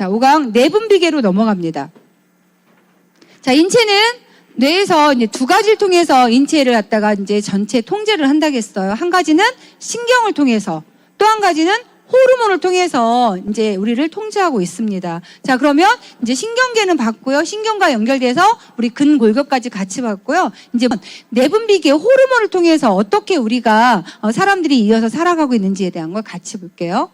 자, 5강 내분비계로 넘어갑니다. 자, 인체는 뇌에서 이제 두 가지를 통해서 인체를 갖다가 이제 전체 통제를 한다겠어요. 한 가지는 신경을 통해서, 또 한 가지는 호르몬을 통해서 이제 우리를 통제하고 있습니다. 자, 그러면 이제 신경계는 봤고요. 신경과 연결돼서 우리 근골격까지 같이 봤고요. 이제 내분비계 호르몬을 통해서 어떻게 우리가 사람들이 이어서 살아가고 있는지에 대한 걸 같이 볼게요.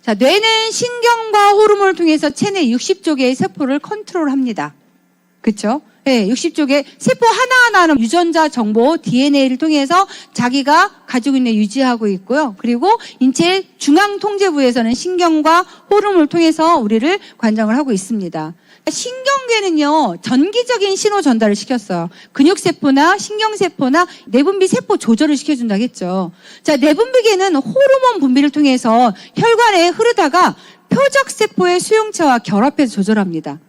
자, 뇌는 신경과 호르몬을 통해서 체내 60조 개의 세포를 컨트롤합니다. 그쵸? 예, 60쪽에 세포 하나하나는 유전자 정보 DNA를 통해서 자기가 가지고 있는 유지하고 있고요. 그리고 인체 중앙통제부에서는 신경과 호르몬을 통해서 우리를 관장을 하고 있습니다. 신경계는요, 전기적인 신호 전달을 시켰어요. 근육세포나 신경세포나 내분비 세포 조절을 시켜준다고 했죠. 자, 내분비계는 호르몬 분비를 통해서 혈관에 흐르다가 표적세포의 수용체와 결합해서 조절합니다.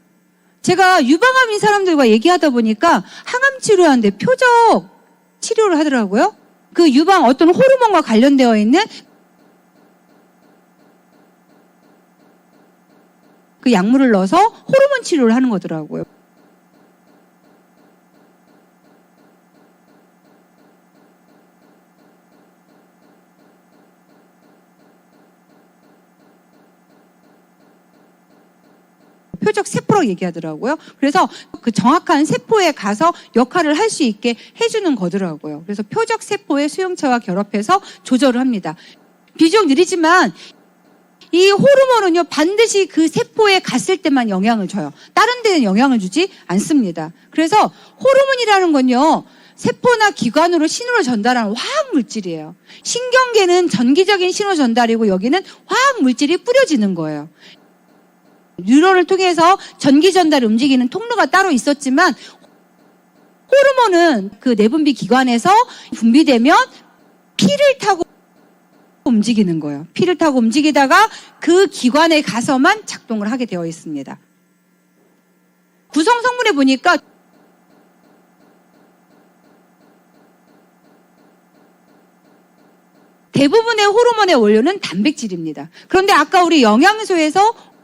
제가 유방암인 사람들과 얘기하다 보니까 항암 치료하는데 표적 치료를 하더라고요. 그 유방 어떤 호르몬과 관련되어 있는 그 약물을 넣어서 호르몬 치료를 하는 거더라고요. 표적 세포라고 얘기하더라고요. 그래서 그 정확한 세포에 가서 역할을 할 수 있게 해주는 거더라고요. 그래서 표적 세포의 수용체와 결합해서 조절을 합니다. 비교적 느리지만 이 호르몬은요, 반드시 그 세포에 갔을 때만 영향을 줘요. 다른 데는 영향을 주지 않습니다. 그래서 호르몬이라는 건요, 세포나 기관으로 신호를 전달하는 화학 물질이에요. 신경계는 전기적인 신호 전달이고 여기는 화학 물질이 뿌려지는 거예요. 뉴런을 통해서 전기 전달을 움직이는 통로가 따로 있었지만 호르몬은 그 내분비 기관에서 분비되면 피를 타고 움직이는 거예요. 피를 타고 움직이다가 그 기관에 가서만 작동을 하게 되어 있습니다. 구성 성분에 보니까 대부분의 호르몬의 원료는 단백질입니다. 그런데 아까 우리 영양소에서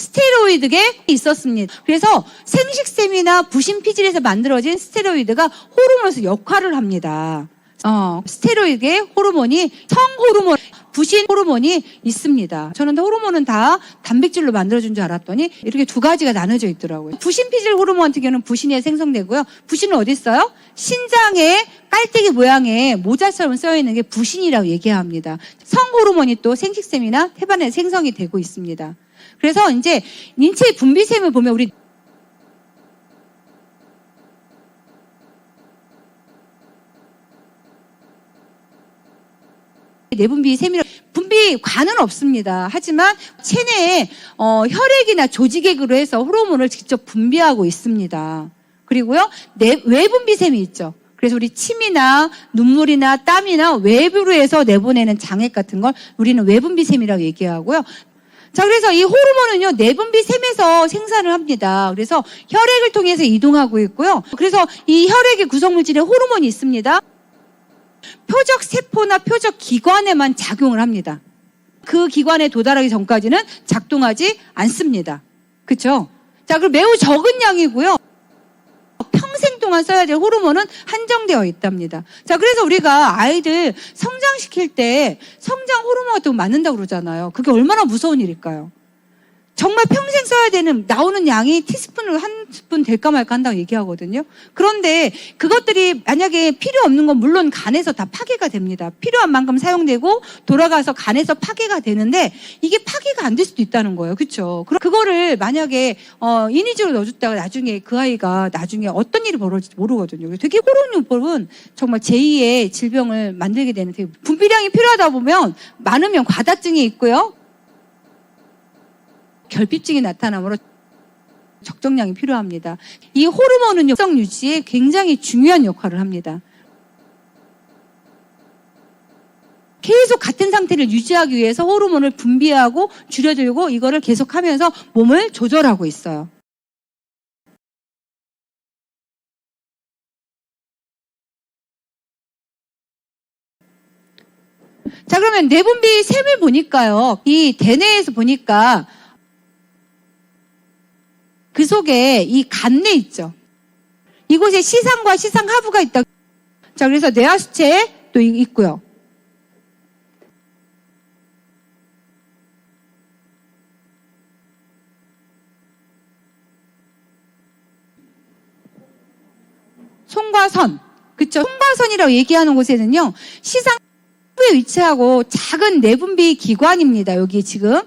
스테로이드계 있었습니다. 그래서 생식샘이나 부신피질에서 만들어진 스테로이드가 호르몬에서 역할을 합니다. 스테로이드계 호르몬이 성호르몬, 부신 호르몬이 있습니다. 저는 호르몬은 다 단백질로 만들어준 줄 알았더니 이렇게 두 가지가 나눠져 있더라고요. 부신피질 호르몬 같은 경우는 부신에 생성되고요. 부신은 어디 있어요? 신장에 깔때기 모양의 모자처럼 써있는 게 부신이라고 얘기합니다. 성호르몬이 또 생식샘이나 태반에 생성이 되고 있습니다. 그래서 이제 인체 분비샘을 보면 우리 내분비 샘이라 분비관은 없습니다. 하지만 체내에 혈액이나 조직액으로 해서 호르몬을 직접 분비하고 있습니다. 그리고요, 외분비샘이 있죠. 그래서 우리 침이나 눈물이나 땀이나 외부로 해서 내보내는 장액 같은 걸 우리는 외분비샘이라고 얘기하고요. 자, 그래서 이 호르몬은요, 내분비샘에서 생산을 합니다. 그래서 혈액을 통해서 이동하고 있고요. 그래서 이 혈액의 구성물질에 호르몬이 있습니다. 표적 세포나 표적 기관에만 작용을 합니다. 그 기관에 도달하기 전까지는 작동하지 않습니다. 그렇죠? 자, 그리고 매우 적은 양이고요. 평생 동안 써야 될 호르몬은 한정되어 있답니다. 자, 그래서 우리가 아이들 성장시킬 때 성장 호르몬 같은 거 맞는다고 그러잖아요. 그게 얼마나 무서운 일일까요? 정말 평생 써야 되는 나오는 양이 티스푼으로 한 스푼 될까 말까 한다고 얘기하거든요. 그런데 그것들이 만약에 필요 없는 건 물론 간에서 다 파괴가 됩니다. 필요한 만큼 사용되고 돌아가서 간에서 파괴가 되는데 이게 파괴가 안 될 수도 있다는 거예요. 그렇죠? 그거를 만약에 인위적으로 넣어줬다가 나중에 그 아이가 나중에 어떤 일이 벌어질지 모르거든요. 되게 호르몬요법은 정말 제2의 질병을 만들게 되는 되게 분비량이 필요하다 보면 많으면 과다증이 있고요. 결핍증이 나타나므로 적정량이 필요합니다. 이 호르몬은 성 유지에 굉장히 중요한 역할을 합니다. 계속 같은 상태를 유지하기 위해서 호르몬을 분비하고 줄여들고 이거를 계속하면서 몸을 조절하고 있어요. 자, 그러면 내분비 샘을 보니까요. 이 대뇌에서 보니까 그 속에 이 간내 있죠. 이곳에 시상과 시상하부가 있다. 자, 그래서 뇌하수체 또 있고요. 손과 선. 그쵸? 손과 선이라고 얘기하는 곳에는요. 시상하부에 위치하고 작은 내분비 기관입니다. 여기 지금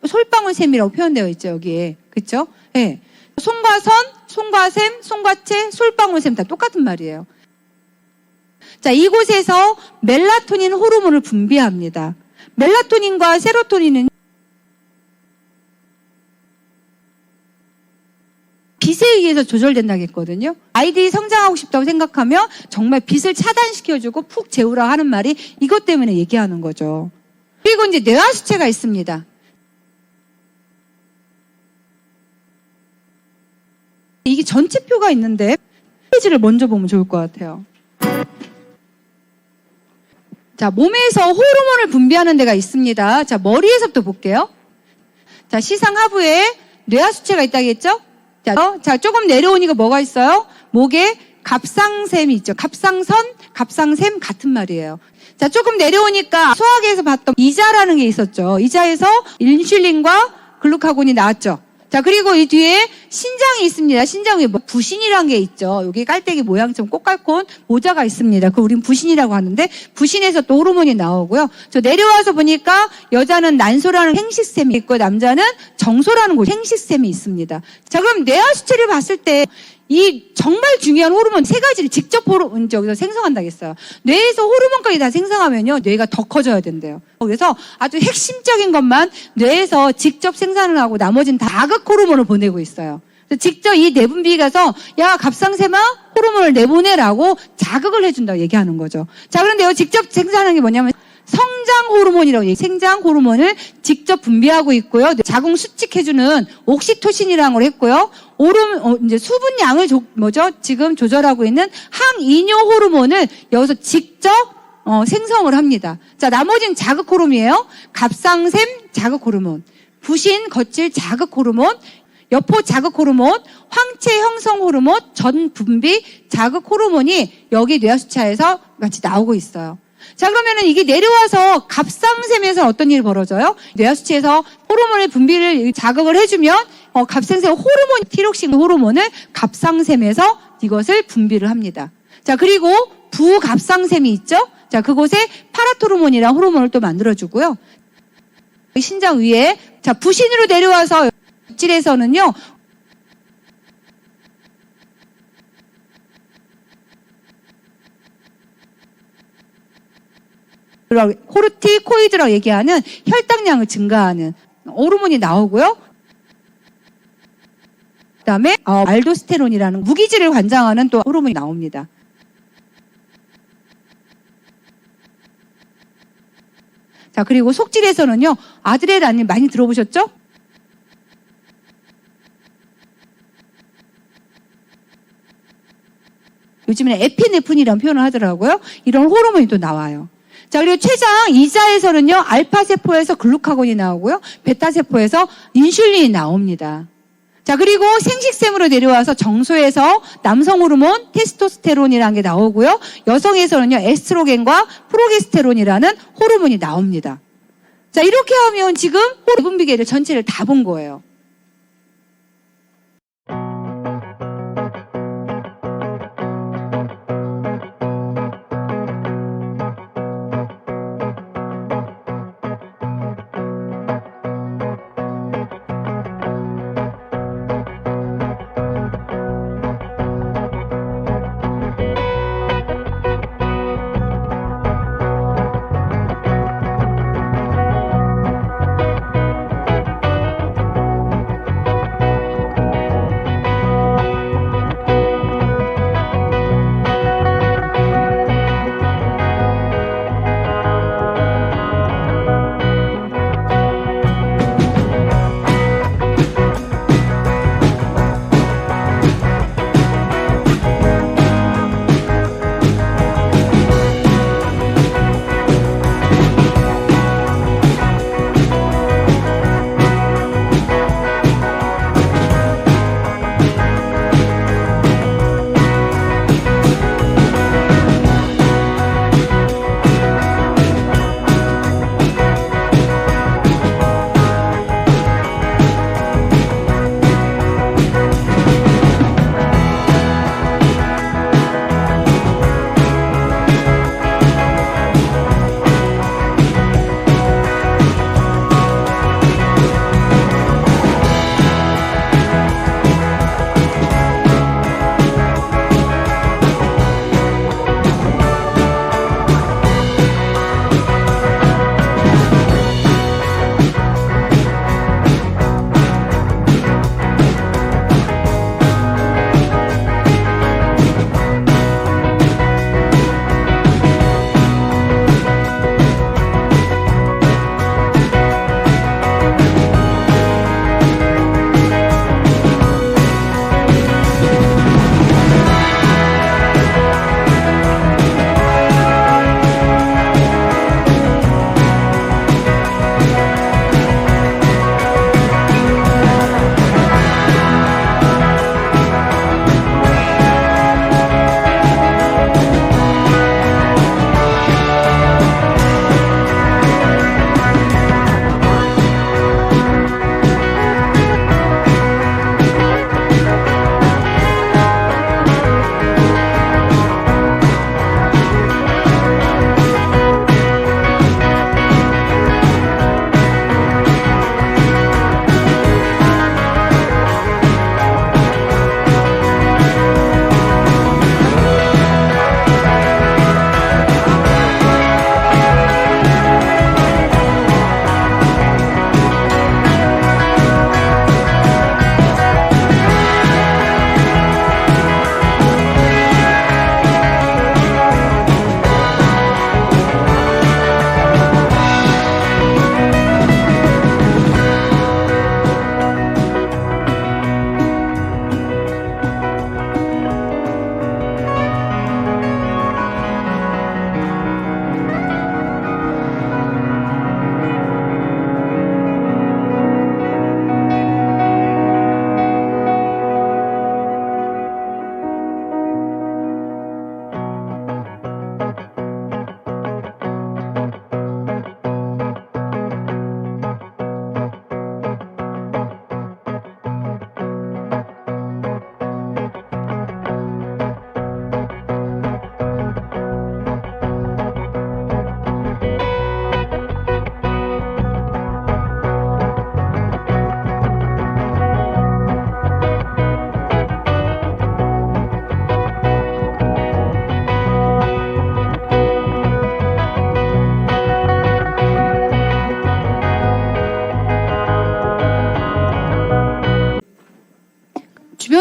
솔방울샘이라고 표현되어 있죠. 여기에. 그쵸? 네. 송과선, 송과샘, 송과채, 솔방울샘 다 똑같은 말이에요. 자, 이곳에서 멜라토닌 호르몬을 분비합니다. 멜라토닌과 세로토닌은 빛에 의해서 조절된다고 했거든요. 아이들이 성장하고 싶다고 생각하면 정말 빛을 차단시켜주고 푹 재우라 하는 말이 이것 때문에 얘기하는 거죠. 그리고 이제 뇌하수체가 있습니다. 이게 전체표가 있는데 페이지를 먼저 보면 좋을 것 같아요. 자, 몸에서 호르몬을 분비하는 데가 있습니다. 자, 머리에서부터 볼게요. 자, 시상 하부에 뇌하수체가 있다고 했죠? 자, 조금 내려오니까 뭐가 있어요? 목에 갑상샘이 있죠. 갑상선, 갑상샘 같은 말이에요. 자, 조금 내려오니까 소화기에서 봤던 이자라는 게 있었죠. 이자에서 인슐린과 글루카곤이 나왔죠. 자, 그리고 이 뒤에 신장이 있습니다. 신장 위에 부신이라는 게 있죠. 여기 깔때기 모양처럼 꽃갈콘 모자가 있습니다. 그걸 우린 부신이라고 하는데 부신에서 또 호르몬이 나오고요. 저 내려와서 보니까 여자는 난소라는 행식샘이 있고 남자는 정소라는 행식샘이 있습니다. 자, 그럼 뇌하수체를 봤을 때 이 정말 중요한 호르몬 세 가지를 직접 여기서 생성한다고 했어요. 뇌에서 호르몬까지 다 생성하면요, 뇌가 더 커져야 된대요. 그래서 아주 핵심적인 것만 뇌에서 직접 생산을 하고 나머지는 다 자극 호르몬을 보내고 있어요. 직접 이 내분비에 가서 야, 갑상샘아 호르몬을 내보내라고 자극을 해준다고 얘기하는 거죠. 자, 그런데요, 직접 생산하는 게 뭐냐면 성장 호르몬이라고 얘기해요. 생장 호르몬을 직접 분비하고 있고요. 자궁 수축해주는 옥시토신이라는 걸 했고요. 이제 수분량을 지금 조절하고 있는 항이뇨 호르몬을 여기서 직접 생성을 합니다. 자, 나머지는 자극 호르몬이에요. 갑상샘 자극 호르몬, 부신 거칠 자극 호르몬, 여포 자극 호르몬, 황체 형성 호르몬, 전 분비 자극 호르몬이 여기 뇌하수체에서 같이 나오고 있어요. 자, 그러면은 이게 내려와서 갑상샘에서 어떤 일이 벌어져요? 뇌하수체에서 호르몬의 분비를 자극을 해주면 갑상샘 호르몬, 티록신 호르몬을 갑상샘에서 이것을 분비를 합니다. 자, 그리고 부갑상샘이 있죠? 자, 그곳에 파라토르몬이라는 호르몬을 또 만들어주고요. 신장 위에, 자, 부신으로 내려와서 질에서는요, 코르티코이드라고 얘기하는 혈당량을 증가하는 호르몬이 나오고요. 그다음에 알도스테론이라는 무기질을 관장하는 또 호르몬이 나옵니다. 자, 그리고 속질에서는요, 아드레날린 많이 들어보셨죠? 요즘에는 에피네프린이라는 표현을 하더라고요. 이런 호르몬이 또 나와요. 자, 그리고 췌장 이자에서는요, 알파세포에서 글루카곤이 나오고요, 베타세포에서 인슐린이 나옵니다. 자, 그리고 생식샘으로 내려와서 정소에서 남성 호르몬 테스토스테론이라는 게 나오고요, 여성에서는요, 에스트로겐과 프로게스테론이라는 호르몬이 나옵니다. 자, 이렇게 하면 지금 내분비계를 전체를 다 본 거예요.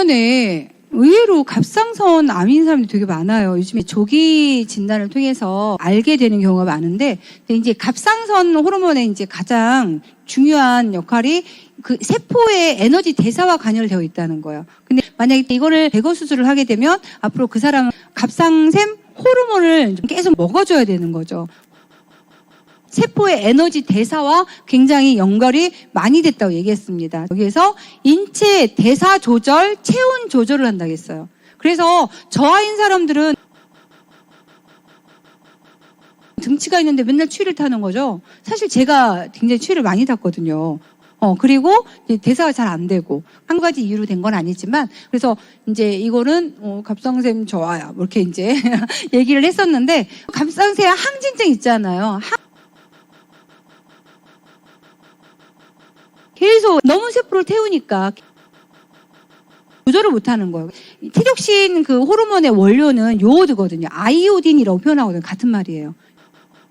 호르몬에 의외로 갑상선 암인 사람들이 되게 많아요. 요즘에 조기 진단을 통해서 알게 되는 경우가 많은데, 근데 이제 갑상선 호르몬의 이제 가장 중요한 역할이 그 세포의 에너지 대사와 관여되어 있다는 거예요. 근데 만약에 이거를 제거 수술을 하게 되면 앞으로 그 사람은 갑상샘 호르몬을 계속 먹어줘야 되는 거죠. 세포의 에너지 대사와 굉장히 연결이 많이 됐다고 얘기했습니다. 여기에서 인체 대사 조절, 체온 조절을 한다고 했어요. 그래서 저하인 사람들은 등치가 있는데 맨날 추위를 타는 거죠. 사실 제가 굉장히 추위를 많이 탔거든요. 그리고 대사가 잘 안 되고, 한 가지 이유로 된 건 아니지만, 그래서 이제 이거는, 갑상샘 저하야. 뭐 이렇게 이제 얘기를 했었는데, 갑상샘 항진증 있잖아요. 계속 너무 세포를 태우니까 조절을 못 하는 거예요. 티록신 그 호르몬의 원료는 요오드거든요. 아이오딘이라고 표현하거든요. 같은 말이에요.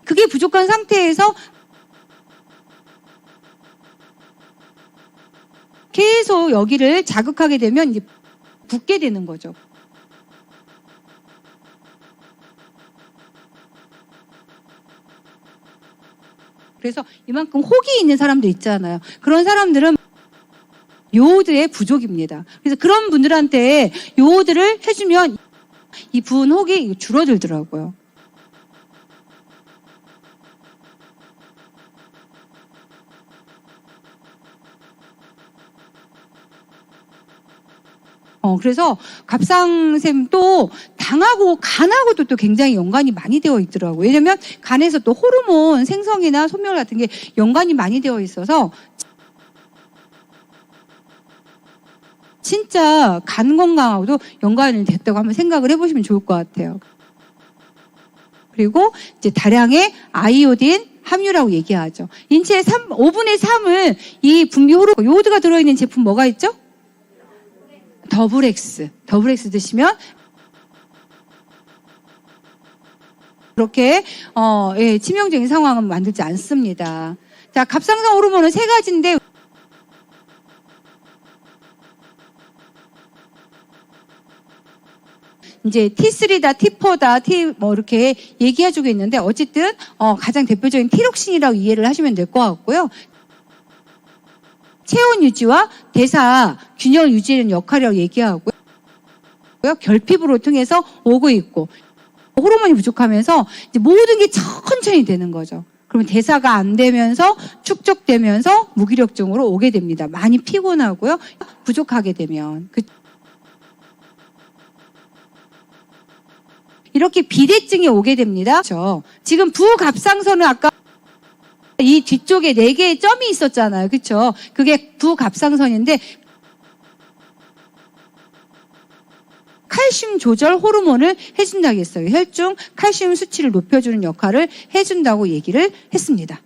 그게 부족한 상태에서 계속 여기를 자극하게 되면 이제 붓게 되는 거죠. 그래서 이만큼 혹이 있는 사람들 있잖아요. 그런 사람들은 요오드의 부족입니다. 그래서 그런 분들한테 요오드를 해주면 이 부은 혹이 줄어들더라고요. 그래서 갑상샘 또 당하고 간하고도 또 굉장히 연관이 많이 되어 있더라고요. 왜냐면 간에서 또 호르몬 생성이나 소멸 같은 게 연관이 많이 되어 있어서 진짜 간 건강하고도 연관이 됐다고 한번 생각을 해보시면 좋을 것 같아요. 그리고 이제 다량의 아이오딘 함유라고 얘기하죠. 인체의 5분의 3을 이 분비 호르몬, 요오드가 들어있는 제품 뭐가 있죠? 더블엑스 드시면 그렇게 치명적인 상황은 만들지 않습니다. 자, 갑상선 호르몬은 3가지인데 이제 T3다, T4다, 뭐 이렇게 얘기해주고 있는데 어쨌든 가장 대표적인 티록신이라고 이해를 하시면 될 것 같고요. 체온 유지와 대사 균형을 유지하는 역할이라고 얘기하고요. 결핍으로 통해서 오고 있고, 호르몬이 부족하면서 이제 모든 게 천천히 되는 거죠. 그러면 대사가 안 되면서 축적되면서 무기력증으로 오게 됩니다. 많이 피곤하고요. 부족하게 되면. 이렇게 비대증이 오게 됩니다. 그렇죠? 지금 부갑상선은 아까 이 뒤쪽에 4개의 점이 있었잖아요. 그렇죠? 그게 부갑상선인데 칼슘 조절 호르몬을 해준다고 했어요. 혈중 칼슘 수치를 높여주는 역할을 해준다고 얘기를 했습니다.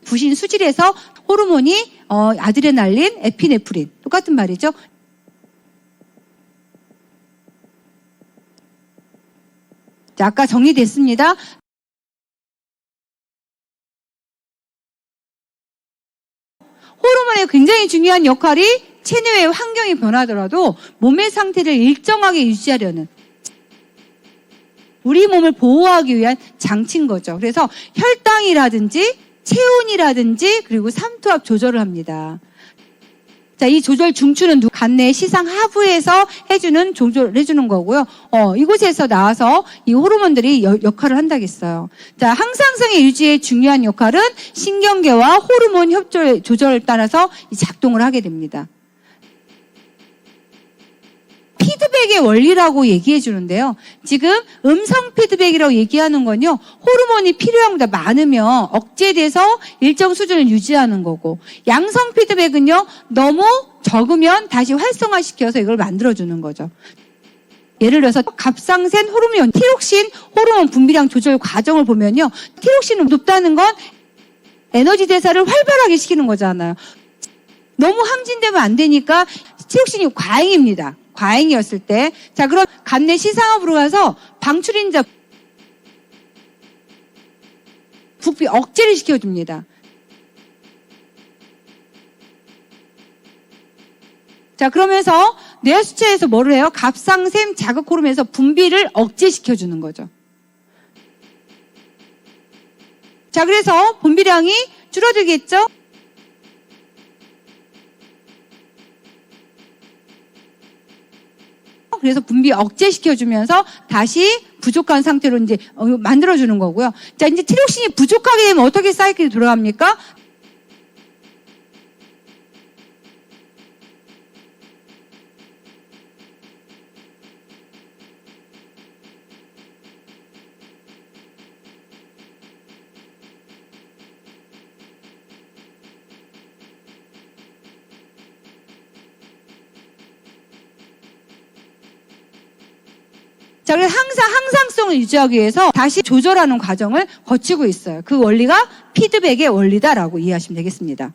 부신 수질에서 호르몬이 아드레날린, 에피네프린 똑같은 말이죠. 자, 아까 정리됐습니다. 호르몬의 굉장히 중요한 역할이 체내의 환경이 변하더라도 몸의 상태를 일정하게 유지하려는 우리 몸을 보호하기 위한 장치인 거죠. 그래서 혈당이라든지 체온이라든지 그리고 삼투압 조절을 합니다. 자, 이 조절 중추는 간내 시상 하부에서 조절을 해주는 거고요. 이곳에서 나와서 이 호르몬들이 역할을 한다겠어요. 자, 항상성의 유지에 중요한 역할은 신경계와 호르몬 협조의 조절을 따라서 작동을 하게 됩니다. 피드백의 원리라고 얘기해 주는데요. 지금 음성 피드백이라고 얘기하는 건요. 호르몬이 필요한 것보다 많으면 억제돼서 일정 수준을 유지하는 거고, 양성 피드백은요. 너무 적으면 다시 활성화시켜서 이걸 만들어주는 거죠. 예를 들어서 갑상샘 호르몬, 티록신 호르몬 분비량 조절 과정을 보면요. 티록신이 높다는 건 에너지 대사를 활발하게 시키는 거잖아요. 너무 항진되면 안 되니까 티록신이 과잉입니다. 과잉이었을 때. 자, 그럼 간내 시상하부로 가서 방출인자 분비 억제를 시켜줍니다. 자, 그러면서 뇌하수체에서 뭐를 해요? 갑상샘 자극 호르몬에서 분비를 억제시켜주는 거죠. 자, 그래서 분비량이 줄어들겠죠? 그래서 분비 억제시켜주면서 다시 부족한 상태로 이제 만들어주는 거고요. 자, 이제 티록신이 부족하게 되면 어떻게 사이클이 돌아갑니까? 자, 그래서 항상 항상성을 유지하기 위해서 다시 조절하는 과정을 거치고 있어요. 그 원리가 피드백의 원리다라고 이해하시면 되겠습니다.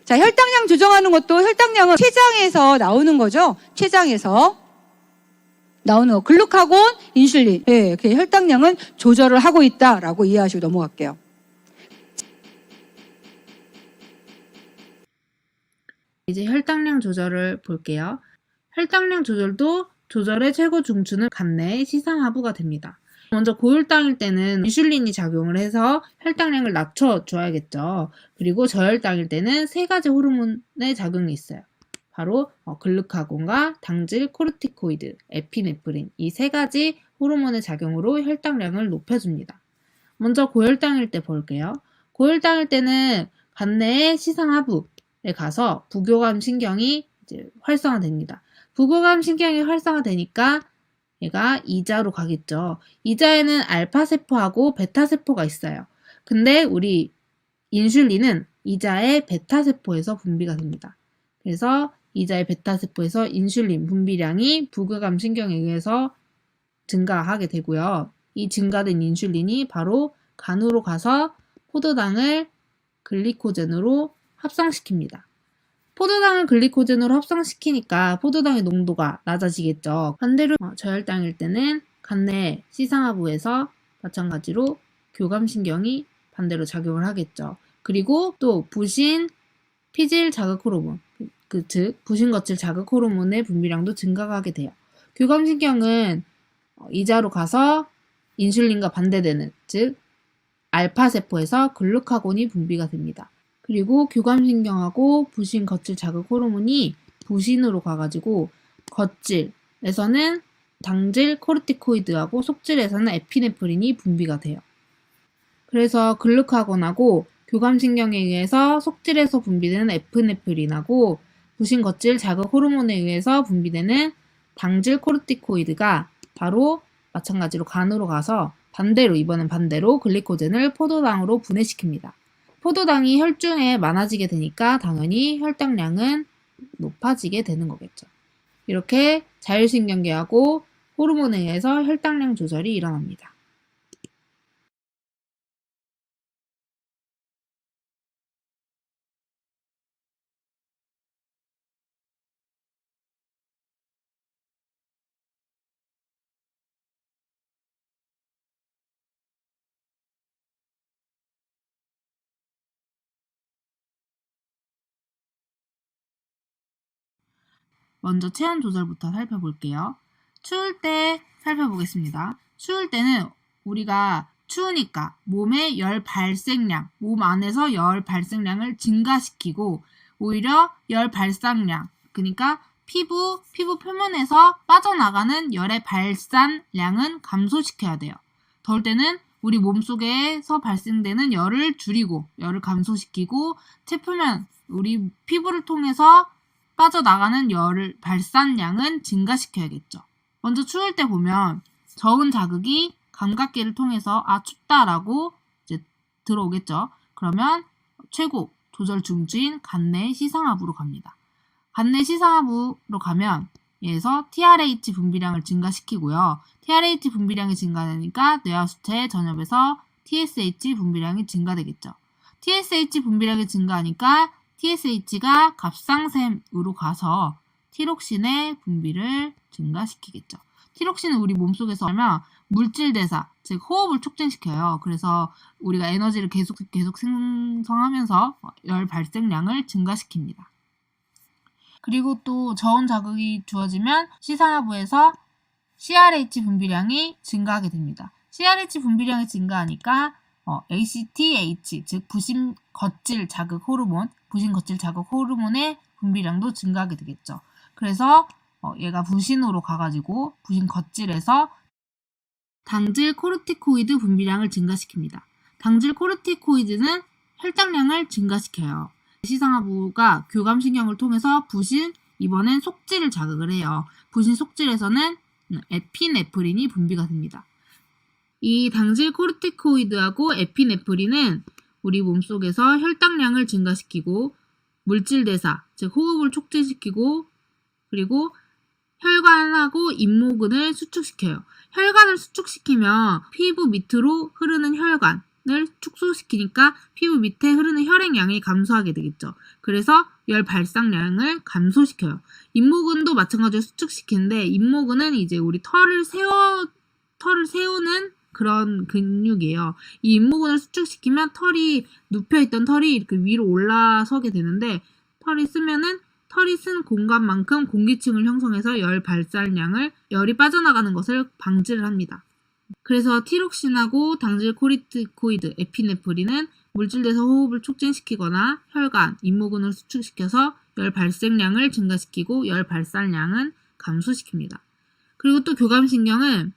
자, 혈당량 조정하는 것도 혈당량은 췌장에서 나오는 거죠. 췌장에서 나오는 거. 글루카곤, 인슐린. 네, 그 혈당량은 조절을 하고 있다라고 이해하시고 넘어갈게요. 이제 혈당량 조절을 볼게요. 혈당량 조절도 조절의 최고 중추는 간내 시상하부가 됩니다. 먼저 고혈당일 때는 인슐린이 작용을 해서 혈당량을 낮춰줘야겠죠. 그리고 저혈당일 때는 세 가지 호르몬의 작용이 있어요. 바로 글루카곤과 당질, 코르티코이드, 에피네프린 이 세 가지 호르몬의 작용으로 혈당량을 높여줍니다. 먼저 고혈당일 때 볼게요. 고혈당일 때는 간내의 시상하부에 가서 부교감 신경이 이제 활성화됩니다. 부교감 신경이 활성화되니까 얘가 이자로 가겠죠. 이자에는 알파세포하고 베타세포가 있어요. 근데 우리 인슐린은 이자의 베타세포에서 분비가 됩니다. 그래서 이자의 베타세포에서 인슐린 분비량이 부교감 신경에 의해서 증가하게 되고요. 이 증가된 인슐린이 바로 간으로 가서 포도당을 글리코젠으로 합성시킵니다. 포도당을 글리코젠으로 합성시키니까 포도당의 농도가 낮아지겠죠. 반대로 저혈당일 때는 간내 시상하부에서 마찬가지로 교감신경이 반대로 작용을 하겠죠. 그리고 또 부신 피질 자극 호르몬, 즉 부신 거칠 자극 호르몬의 분비량도 증가가 하게 돼요. 교감신경은 이자로 가서 인슐린과 반대되는, 즉 알파세포에서 글루카곤이 분비가 됩니다. 그리고 교감신경하고 부신 거칠 자극 호르몬이 부신으로 가가지고 겉질에서는 당질 코르티코이드하고 속질에서는 에피네프린이 분비가 돼요. 그래서 글루카곤하고 교감신경에 의해서 속질에서 분비되는 에피네프린하고 부신 거칠 자극 호르몬에 의해서 분비되는 당질 코르티코이드가 바로 마찬가지로 간으로 가서 이번엔 반대로 글리코젠을 포도당으로 분해시킵니다. 포도당이 혈중에 많아지게 되니까 당연히 혈당량은 높아지게 되는 거겠죠. 이렇게 자율신경계하고 호르몬에 의해서 혈당량 조절이 일어납니다. 먼저 체온 조절부터 살펴볼게요. 추울 때 살펴보겠습니다. 추울 때는 우리가 추우니까 몸의 열 발생량, 몸 안에서 열 발생량을 증가시키고 오히려 열 발산량, 그러니까 피부 표면에서 빠져나가는 열의 발산량은 감소시켜야 돼요. 더울 때는 우리 몸속에서 발생되는 열을 줄이고 열을 감소시키고 체표면, 우리 피부를 통해서 빠져나가는 열 발산량은 증가시켜야겠죠. 먼저 추울 때 보면 저온 자극이 감각기를 통해서 춥다라고 이제 들어오겠죠. 그러면 최고 조절 중추인 간내 시상하부로 갑니다. 간내 시상하부로 가면 얘에서 TRH 분비량을 증가시키고요. TRH 분비량이 증가되니까 뇌하수체 전엽에서 TSH 분비량이 증가되겠죠. TSH 분비량이 증가하니까 TSH가 갑상샘으로 가서 티록신의 분비를 증가시키겠죠. 티록신은 우리 몸속에서 하면 물질 대사, 즉 호흡을 촉진시켜요. 그래서 우리가 에너지를 계속 생성하면서 열 발생량을 증가시킵니다. 그리고 또 저온 자극이 주어지면 시상하부에서 CRH 분비량이 증가하게 됩니다. CRH 분비량이 증가하니까 ACTH, 즉 부신 거칠 자극 호르몬의 분비량도 증가하게 되겠죠. 그래서 얘가 부신으로 가가지고 부신 거칠에서 당질 코르티코이드 분비량을 증가시킵니다. 당질 코르티코이드는 혈당량을 증가시켜요. 시상하부가 교감신경을 통해서 부신, 이번엔 속질을 자극을 해요. 부신 속질에서는 에피네프린이 분비가 됩니다. 이 당질 코르티코이드하고 에피네프린은 우리 몸속에서 혈당량을 증가시키고 물질 대사, 즉 호흡을 촉진시키고 그리고 혈관하고 잇모근을 수축시켜요. 혈관을 수축시키면 피부 밑으로 흐르는 혈관을 축소시키니까 피부 밑에 흐르는 혈액량이 감소하게 되겠죠. 그래서 열 발생량을 감소시켜요. 잇모근도 마찬가지로 수축시키는데 잇모근은 이제 우리 털을 세우는 그런 근육이에요. 이 잇모근을 수축시키면 눕혀있던 털이 이렇게 위로 올라서게 되는데 털이 쓴 공간만큼 공기층을 형성해서 열 발산량을 열이 빠져나가는 것을 방지를 합니다. 그래서 티록신하고 당질 코르티코이드, 에피네프린은 물질대사 호흡을 촉진시키거나 혈관, 잇모근을 수축시켜서 열 발생량을 증가시키고 열 발산량은 감소시킵니다. 그리고 또 교감신경은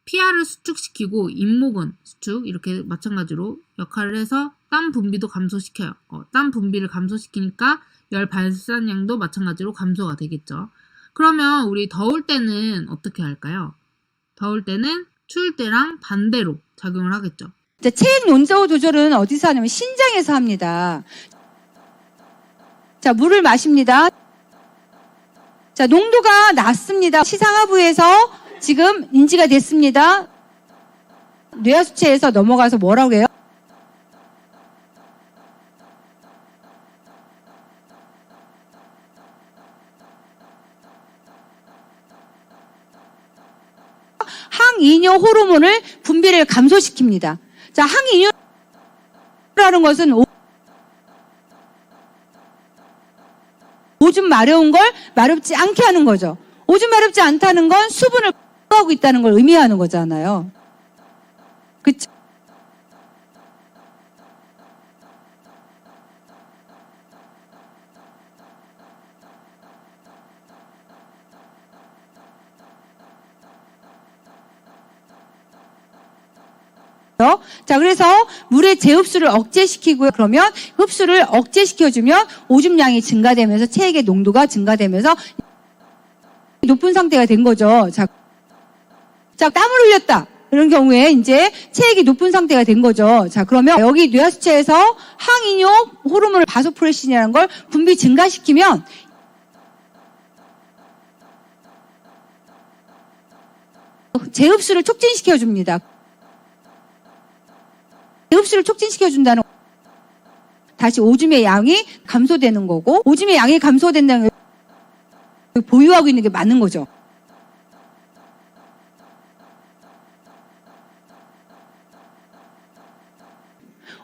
피하를 수축시키고 잇모근 수축 이렇게 마찬가지로 역할을 해서 땀 분비도 감소시켜요. 땀 분비를 감소시키니까 열 발산량도 마찬가지로 감소가 되겠죠. 그러면 우리 더울 때는 어떻게 할까요? 더울 때는 추울 때랑 반대로 작용을 하겠죠. 자, 체액 농도 조절은 어디서 하냐면 신장에서 합니다. 자, 물을 마십니다. 자, 농도가 낮습니다. 시상하부에서 지금 인지가 됐습니다. 뇌하수체에서 넘어가서 뭐라고 해요? 항이뇨 호르몬을 분비를 감소시킵니다. 자, 항이뇨라는 것은 오줌 마려운 걸 마렵지 않게 하는 거죠. 오줌 마렵지 않다는 건 수분을 하고 있다는 걸 의미하는 거잖아요. 그쵸? 자, 그래서 물의 재흡수를 억제시키고요. 그러면 흡수를 억제시켜주면 오줌량이 증가되면서 체액의 농도가 증가되면서 높은 상태가 된 거죠. 자, 땀을 흘렸다. 이런 경우에 이제 체액이 높은 상태가 된 거죠. 자, 그러면 여기 뇌하수체에서 항이뇨 호르몬 바소프레신이라는 걸 분비 증가시키면 재흡수를 촉진시켜줍니다. 재흡수를 촉진시켜준다는 다시 오줌의 양이 감소되는 거고 오줌의 양이 감소된다는 걸 보유하고 있는 게 맞는 거죠.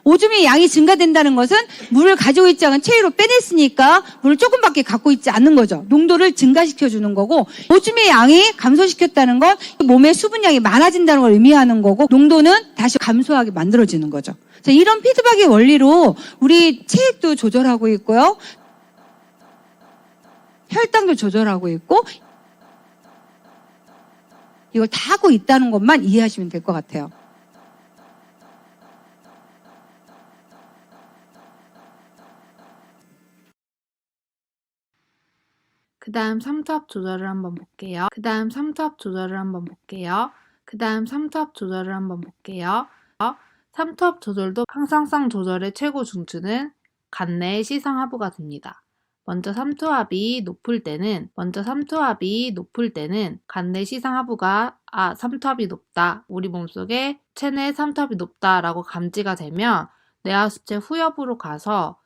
오줌의 양이 증가된다는 것은 물을 가지고 있지 않은 체위로 빼냈으니까 물을 조금밖에 갖고 있지 않는 거죠. 농도를 증가시켜주는 거고 오줌의 양이 감소시켰다는 건 몸의 수분량이 많아진다는 걸 의미하는 거고 농도는 다시 감소하게 만들어지는 거죠. 자, 이런 피드백의 원리로 우리 체액도 조절하고 있고요. 혈당도 조절하고 있고 이걸 다 하고 있다는 것만 이해하시면 될 것 같아요. 그 다음 삼투압 조절을 한번 볼게요. 삼투압 조절도 항상성 조절의 최고 중추는 간내의 시상하부가 됩니다. 먼저 삼투압이 높을 때는 간내 시상하부가 삼투압이 높다. 우리 몸속에 체내 삼투압이 높다라고 감지가 되면 뇌하수체 후엽으로 가서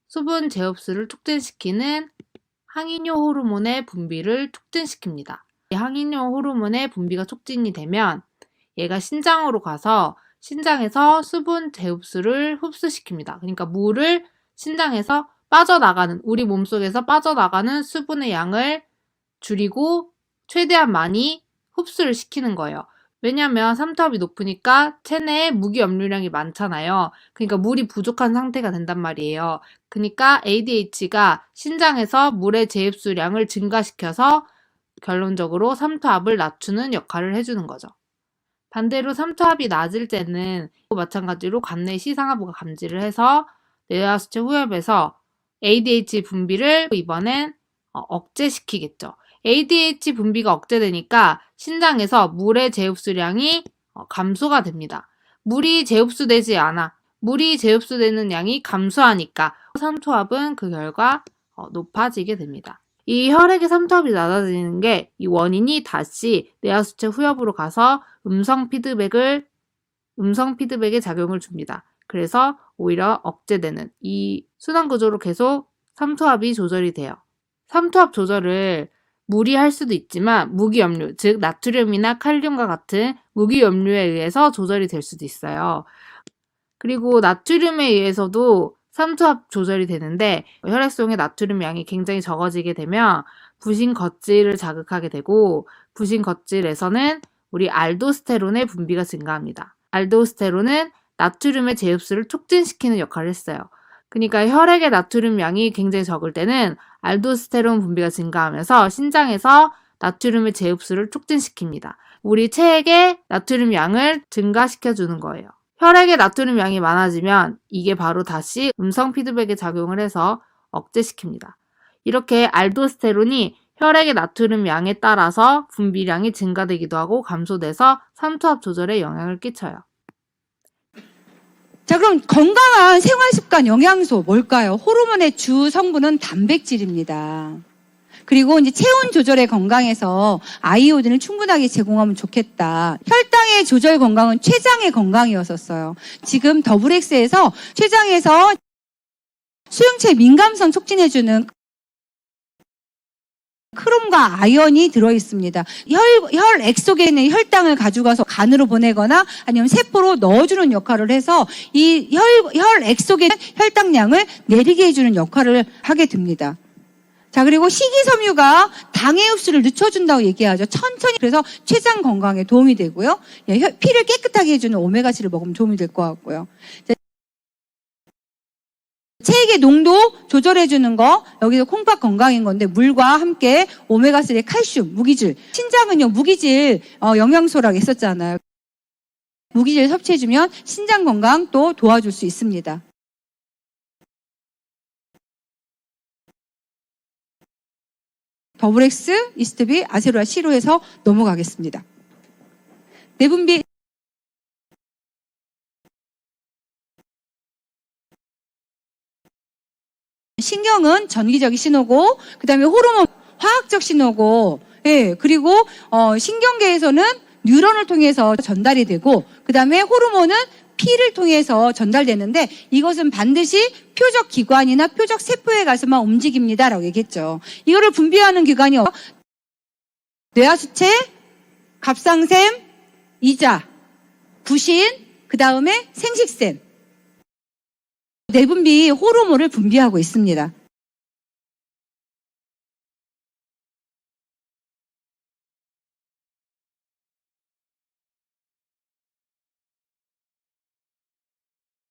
수분 재흡수를 촉진시키는 항이뇨 호르몬의 분비를 촉진시킵니다. 항인용 호르몬의 분비가 촉진이 되면 얘가 신장으로 가서 신장에서 수분 제흡수를 흡수시킵니다. 그러니까 물을 신장에서 빠져나가는, 우리 몸속에서 빠져나가는 수분의 양을 줄이고 최대한 많이 흡수를 시키는 거예요. 왜냐하면 삼투압이 높으니까 체내에 무기 염류량이 많잖아요. 그러니까 물이 부족한 상태가 된단 말이에요. 그러니까 ADH가 신장에서 물의 재흡수량을 증가시켜서 결론적으로 삼투압을 낮추는 역할을 해주는 거죠. 반대로 삼투압이 낮을 때는 마찬가지로 관내 시상하부가 감지를 해서 뇌하수체 후엽에서 ADH 분비를 이번엔 억제시키겠죠. ADH 분비가 억제되니까 신장에서 물의 재흡수량이 감소가 됩니다. 물이 재흡수되지 않아. 물이 재흡수되는 양이 감소하니까 삼투압은 그 결과 높아지게 됩니다. 이 혈액의 삼투압이 낮아지는 게 이 원인이 다시 뇌하수체 후엽으로 가서 음성 피드백의 작용을 줍니다. 그래서 오히려 억제되는 이 순환 구조로 계속 삼투압이 조절이 돼요. 삼투압 조절을 무리할 수도 있지만 무기염류, 즉 나트륨이나 칼륨과 같은 무기염류에 의해서 조절이 될 수도 있어요. 그리고 나트륨에 의해서도 삼투압 조절이 되는데 혈액 속의 나트륨 양이 굉장히 적어지게 되면 부신 겉질을 자극하게 되고 부신 겉질에서는 우리 알도스테론의 분비가 증가합니다. 알도스테론은 나트륨의 재흡수를 촉진시키는 역할을 했어요. 그러니까 혈액의 나트륨 양이 굉장히 적을 때는 알도스테론 분비가 증가하면서 신장에서 나트륨의 재흡수를 촉진시킵니다. 우리 체액의 나트륨 양을 증가시켜주는 거예요. 혈액의 나트륨 양이 많아지면 이게 바로 다시 음성 피드백에 작용을 해서 억제시킵니다. 이렇게 알도스테론이 혈액의 나트륨 양에 따라서 분비량이 증가되기도 하고 감소돼서 삼투압 조절에 영향을 끼쳐요. 자, 그럼 건강한 생활습관 영양소 뭘까요? 호르몬의 주 성분은 단백질입니다. 그리고 이제 체온 조절의 건강에서 아이오딘을 충분하게 제공하면 좋겠다. 혈당의 조절 건강은 췌장의 건강이었었어요. 지금 더블엑스에서 췌장에서 수용체 민감성 촉진해주는 크롬과 아연이 들어있습니다. 혈액 속에 있는 혈당을 가져가서 간으로 보내거나 아니면 세포로 넣어주는 역할을 해서 이 혈액 속에 있는 혈당량을 내리게 해주는 역할을 하게 됩니다. 자, 그리고 식이섬유가 당의 흡수를 늦춰준다고 얘기하죠. 천천히. 그래서 췌장 건강에 도움이 되고요. 피를 깨끗하게 해주는 오메가3를 먹으면 도움이 될 것 같고요. 자, 체액의 농도 조절해주는 거, 여기서 콩팥 건강인 건데 물과 함께 오메가3, 칼슘, 무기질. 신장은요, 무기질 영양소라고 했었잖아요. 무기질 섭취해주면 신장 건강 또 도와줄 수 있습니다. 더블엑스, 이스트비, 아세로아 시로에서 넘어가겠습니다. 내분비 신경은 전기적인 신호고, 그 다음에 호르몬 화학적 신호고, 예, 그리고 신경계에서는 뉴런을 통해서 전달이 되고, 그 다음에 호르몬은 피를 통해서 전달되는데 이것은 반드시 표적 기관이나 표적 세포에 가서만 움직입니다라고 얘기했죠. 이거를 분비하는 기관이 뇌하수체, 갑상샘, 이자, 부신, 그 다음에 생식샘. 내분비 호르몬을 분비하고 있습니다.